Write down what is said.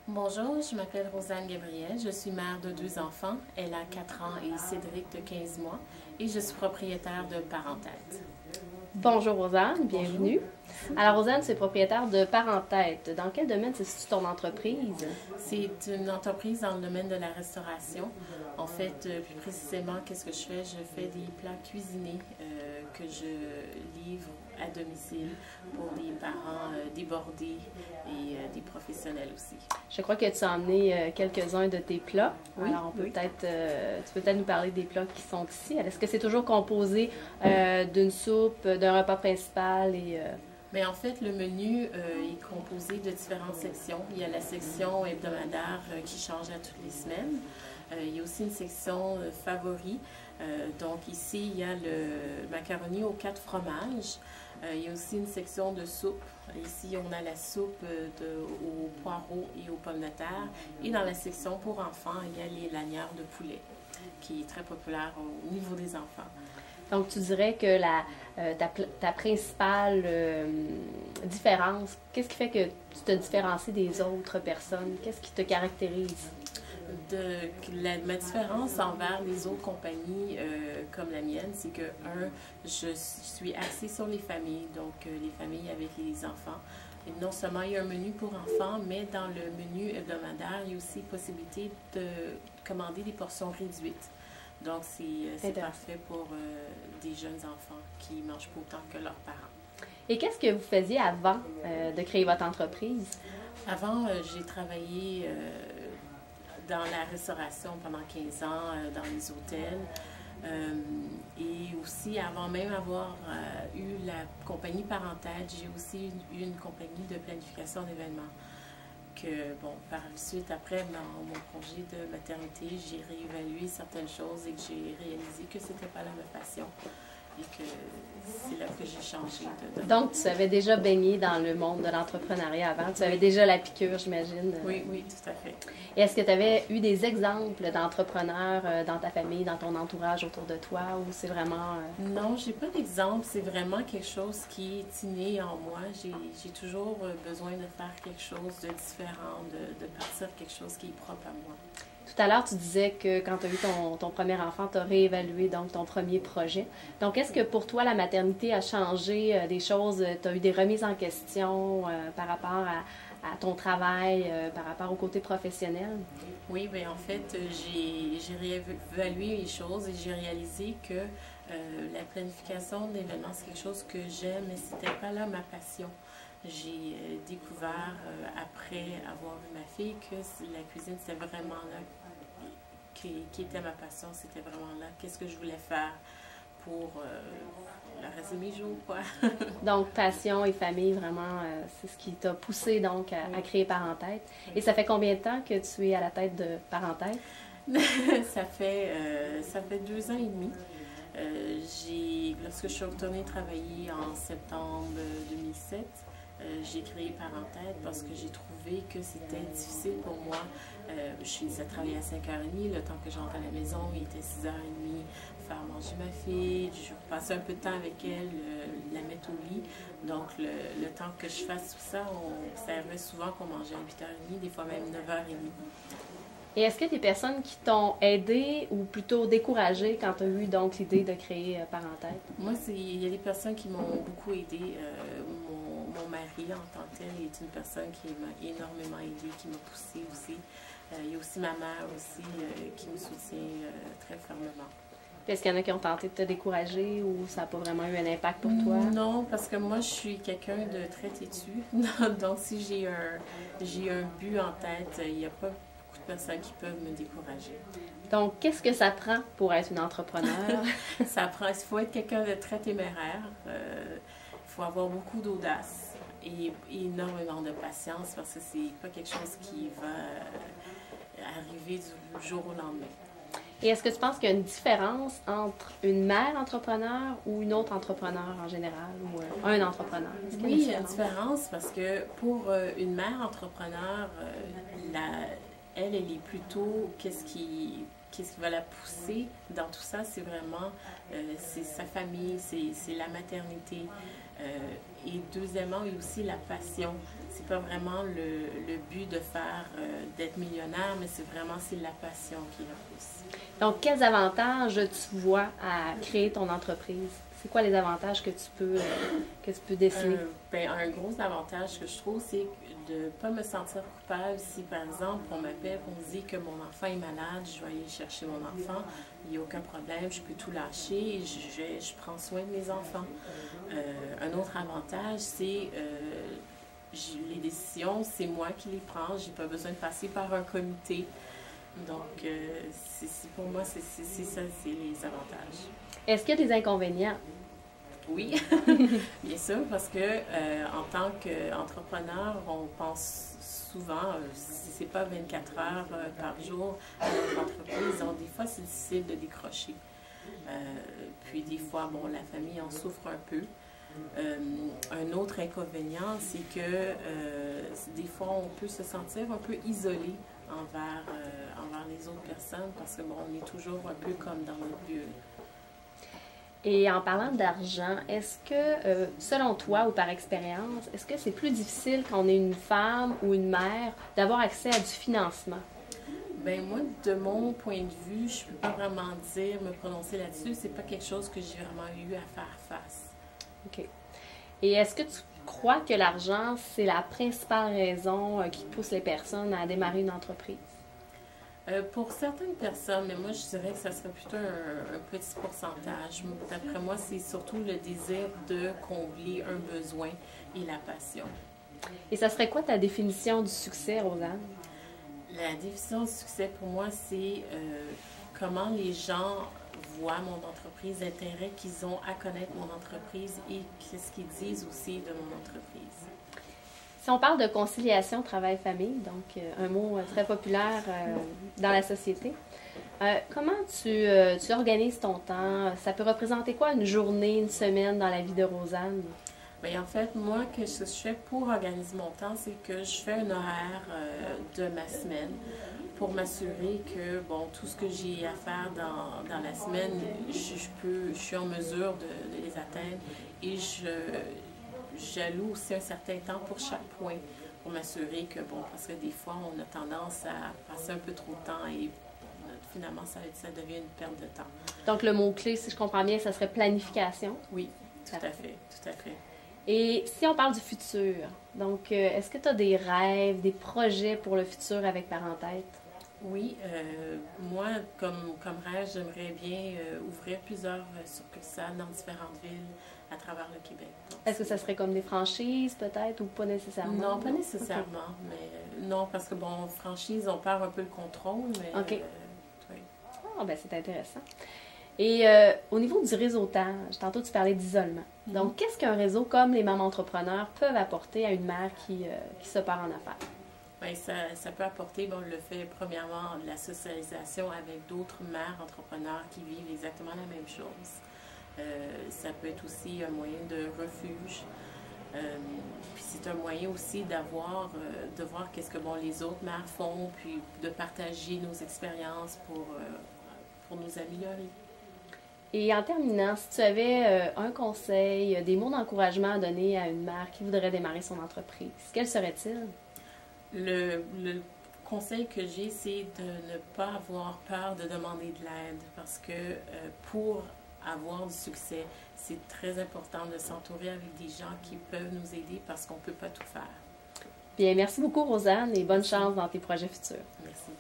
Bonjour, je m'appelle Rosanne Gabriel, je suis mère de 2 enfants, elle a 4 ans et Cédric de 15 mois, et je suis propriétaire de Parentète. Bonjour Rosanne, bienvenue. Alors Rosanne, tu es propriétaire de Parentète. Dans quel domaine se situe ton entreprise? C'est une entreprise dans le domaine de la restauration. En fait, plus précisément, qu'est-ce que je fais? Je fais des plats cuisinés que je livre à domicile pour des parents débordés et des professionnels aussi. Je crois que tu as emmené quelques-uns de tes plats. Oui, Alors on peut oui. tu peux peut-être nous parler des plats qui sont ici. Est-ce que c'est toujours composé d'une soupe, d'un repas principal et Mais en fait, le menu est composé de différentes sections. Il y a la section hebdomadaire qui change à toutes les semaines. Il y a aussi une section favoris. Donc ici, il y a le macaroni aux 4 fromages. Il y a aussi une section de soupe. Ici, on a la soupe aux poireaux et aux pommes de terre. Et dans la section pour enfants, il y a les lanières de poulet, qui est très populaire au niveau des enfants. donc tu dirais que ta principale différence, qu'est-ce qui fait que tu te différencies des autres personnes? Qu'est-ce qui te caractérise? Ma différence envers les autres compagnies comme la mienne, c'est que, je suis axée sur les familles, donc les familles avec les enfants. Et non seulement il y a un menu pour enfants, mais dans le menu hebdomadaire, il y a aussi possibilité de commander des portions réduites. Donc, c'est parfait pour des jeunes enfants qui ne mangent pas autant que leurs parents. Et qu'est-ce que vous faisiez avant de créer votre entreprise? Avant, j'ai travaillé dans la restauration pendant 15 ans, dans les hôtels. Et aussi, avant même avoir eu la compagnie Parentète, j'ai aussi eu une compagnie de planification d'événements. Que, bon, par la suite, après mon congé de maternité, j'ai réévalué certaines choses et que j'ai réalisé que c'était pas ma passion. Et que c'est là que j'ai changé de Donc, tu avais déjà baigné dans le monde de l'entrepreneuriat avant. Tu avais déjà la piqûre, j'imagine. Oui, oui, tout à fait. Et est-ce que tu avais eu des exemples d'entrepreneurs dans ta famille, dans ton entourage autour de toi, ou c'est vraiment... Non, j'ai pas d'exemple. C'est vraiment quelque chose qui est inné en moi. J'ai toujours besoin de faire quelque chose de différent, de partir de quelque chose qui est propre à moi. Tout à l'heure, tu disais que quand tu as eu ton premier enfant, tu as réévalué donc ton premier projet. Donc, est-ce que pour toi, la maternité a changé des choses? Tu as eu des remises en question par rapport à ton travail, par rapport au côté professionnel? Oui, bien en fait, j'ai réévalué les choses et j'ai réalisé que la planification d'événements, c'est quelque chose que j'aime, mais c'était pas là ma passion. J'ai découvert, après avoir eu ma fille, que la cuisine, c'était vraiment là qui était ma passion. C'était vraiment là. Qu'est-ce que je voulais faire pour le reste de mes jours, quoi. Donc, passion et famille, vraiment, c'est ce qui t'a poussé donc à créer Parentète. Oui. Et ça fait combien de temps que tu es à la tête de Parentète? Ça fait 2 ans et demi. Lorsque je suis retournée travailler en septembre 2007, j'ai créé Parentète parce que j'ai trouvé que c'était difficile pour moi. Je finissais de travailler à 5h30, le temps que je rentre à la maison, il était 6h30, faire manger ma fille, je passais un peu de temps avec elle, la mettre au lit. Donc le temps que je fasse tout ça, ça arrivait souvent qu'on mangeait à 8h30, des fois même 9h30. Et est-ce qu'il y a des personnes qui t'ont aidé ou plutôt découragé quand tu as eu donc l'idée de créer Parentète? Moi, il y a des personnes qui m'ont beaucoup aidé. Mon mari, en tant que tel, est une personne qui m'a énormément aidée, qui m'a poussée aussi. Il y a aussi ma mère aussi qui me soutient très fermement. Est-ce qu'il y en a qui ont tenté de te décourager ou ça n'a pas vraiment eu un impact pour toi? Non, parce que moi, je suis quelqu'un de très têtu. Donc, si j'ai un but en tête, il n'y a pas beaucoup de personnes qui peuvent me décourager. Donc, qu'est-ce que ça prend pour être une entrepreneur? Il faut être quelqu'un de très téméraire. Il faut avoir beaucoup d'audace et énormément de patience parce que c'est pas quelque chose qui va arriver du jour au lendemain. Et est-ce que tu penses qu'il y a une différence entre une mère entrepreneur ou une autre entrepreneur en général ou un entrepreneur? Oui, il y a une différence parce que pour une mère entrepreneur, elle est plutôt qu'est-ce qui va la pousser dans tout ça, c'est vraiment c'est sa famille, c'est la maternité. Et deuxièmement, il y a aussi la passion. C'est pas vraiment le but de faire d'être millionnaire, mais c'est la passion qui la pousse. Donc, quels avantages tu vois à créer ton entreprise? C'est quoi les avantages que tu peux déceler? Un gros avantage que je trouve, c'est de ne pas me sentir coupable si, par exemple, on m'appelle, on me dit que mon enfant est malade, je vais aller chercher mon enfant, il n'y a aucun problème, je peux tout lâcher, je prends soin de mes enfants. Un autre avantage, c'est les décisions, c'est moi qui les prends, j'ai pas besoin de passer par un comité. Donc, pour moi, c'est ça, c'est les avantages. Est-ce qu'il y a des inconvénients? Oui, bien sûr, parce que en tant qu'entrepreneur, on pense souvent, si c'est pas 24 heures par jour à notre entreprise, donc des fois c'est difficile de décrocher. Puis des fois, bon, la famille en souffre un peu. Un autre inconvénient, c'est que des fois on peut se sentir un peu isolé envers les autres personnes parce que bon, on est toujours un peu comme dans notre bulle. Et en parlant d'argent, est-ce que, selon toi ou par expérience, est-ce que c'est plus difficile quand on est une femme ou une mère d'avoir accès à du financement? Bien, moi, de mon point de vue, je ne peux pas vraiment me prononcer là-dessus. C'est pas quelque chose que j'ai vraiment eu à faire face. OK. Et est-ce que tu crois que l'argent, c'est la principale raison qui pousse les personnes à démarrer une entreprise? Pour certaines personnes, mais moi je dirais que ça serait plutôt un petit pourcentage. D'après moi, c'est surtout le désir de combler un besoin et la passion. Et ça serait quoi ta définition du succès, Rosanne? La définition du succès pour moi, c'est comment les gens voient mon entreprise, l'intérêt qu'ils ont à connaître mon entreprise et qu'est-ce qu'ils disent aussi de mon entreprise. Si on parle de conciliation travail-famille, donc un mot très populaire dans la société, comment tu organises ton temps? Ça peut représenter quoi une journée, une semaine dans la vie de Rosanne? Bien, en fait, moi, ce que je fais pour organiser mon temps, c'est que je fais un horaire de ma semaine pour m'assurer que, bon, tout ce que j'ai à faire dans la semaine, je suis en mesure de les atteindre et j'alloue aussi un certain temps pour chaque point pour m'assurer que, bon, parce que des fois, on a tendance à passer un peu trop de temps et finalement, ça devient une perte de temps. Donc, le mot-clé, si je comprends bien, ça serait planification. Oui, tout à fait, tout à fait. Et si on parle du futur, donc, est-ce que tu as des rêves, des projets pour le futur avec par en tête? Oui, moi, comme rêve, j'aimerais bien ouvrir plusieurs succursales dans différentes villes à travers le Québec. Est-ce que ça serait comme des franchises, peut-être, ou pas nécessairement? Non, pas nécessairement, mais non, parce que, bon, franchise, on perd un peu le contrôle, mais... OK. Oui. Ah, ben c'est intéressant. Et au niveau du réseautage, tantôt tu parlais d'isolement. Donc, qu'est-ce qu'un réseau comme les mamans entrepreneurs peuvent apporter à une mère qui se part en affaires? Bien, ça peut apporter, bon, le fait, premièrement, de la socialisation avec d'autres mères entrepreneurs qui vivent exactement la même chose. Ça peut être aussi un moyen de refuge. Puis c'est un moyen aussi de voir qu'est-ce que, bon, les autres mères font, puis de partager nos expériences pour nous améliorer. Et en terminant, si tu avais un conseil, des mots d'encouragement à donner à une mère qui voudrait démarrer son entreprise, quel serait-il? Le conseil que j'ai, c'est de ne pas avoir peur de demander de l'aide parce que pour avoir du succès, c'est très important de s'entourer avec des gens qui peuvent nous aider parce qu'on ne peut pas tout faire. Bien, merci beaucoup, Rosanne, et bonne chance dans tes projets futurs. Merci.